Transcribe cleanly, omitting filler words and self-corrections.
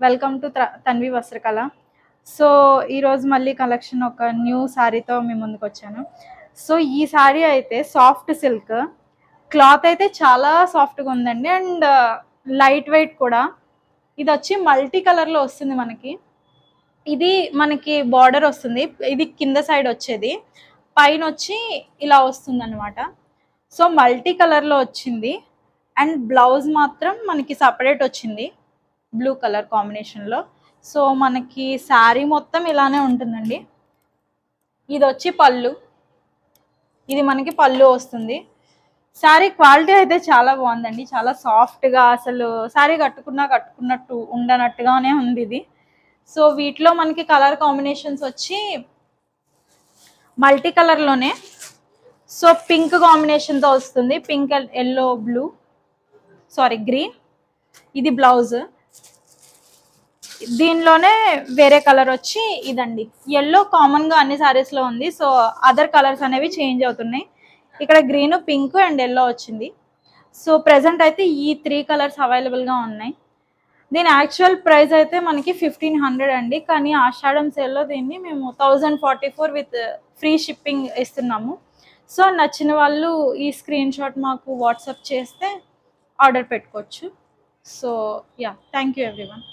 Welcome to Tanvi వస్త్రకళ. So ఈరోజు మళ్ళీ collection ఒక న్యూ శారీతో మీ ముందుకు వచ్చాను. సో ఈ శారీ అయితే సాఫ్ట్ సిల్క్ క్లాత్ అయితే చాలా సాఫ్ట్గా ఉందండి. అండ్ లైట్ వెయిట్ కూడా. ఇది వచ్చి మల్టీ కలర్లో వస్తుంది మనకి. ఇది మనకి బార్డర్ వస్తుంది, ఇది కింద సైడ్ వచ్చేది, పైన వచ్చి ఇలా వస్తుంది అనమాట. సో మల్టీ కలర్లో వచ్చింది. అండ్ బ్లౌజ్ మాత్రం మనకి సపరేట్ వచ్చింది బ్లూ కలర్ కాంబినేషన్లో. సో మనకి శారీ మొత్తం ఇలానే ఉంటుందండి. ఇది వచ్చి పళ్ళు, ఇది మనకి పళ్ళు వస్తుంది. శారీ క్వాలిటీ అయితే చాలా బాగుందండి, చాలా సాఫ్ట్గా, అసలు శారీ కట్టుకున్నట్టు ఉండనట్టుగానే ఉంది ఇది. సో వీటిలో మనకి కలర్ కాంబినేషన్స్ వచ్చి మల్టీ కలర్లోనే. సో పింక్ కాంబినేషన్తో వస్తుంది, pink and yellow, blue, green. ఇది బ్లౌజ్. దీనిలోనే వేరే కలర్ వచ్చి ఇదండి, ఎల్లో కామన్గా అన్ని శారీస్లో ఉంది. సో అదర్ కలర్స్ అనేవి చేంజ్ అవుతున్నాయి. ఇక్కడ గ్రీన్, పింక్ అండ్ ఎల్లో వచ్చింది. సో ప్రెజెంట్ అయితే ఈ 3 కలర్స్ అవైలబుల్గా ఉన్నాయి. దీని యాక్చువల్ ప్రైస్ అయితే మనకి 1500 అండి, కానీ ఆషాఢం సేల్లో దీన్ని మేము 1044 విత్ ఫ్రీ షిప్పింగ్ ఇస్తున్నాము. సో నచ్చిన వాళ్ళు ఈ స్క్రీన్ షాట్ మాకు వాట్సాప్ చేస్తే ఆర్డర్ పెట్టుకోవచ్చు. So yeah, thank you everyone.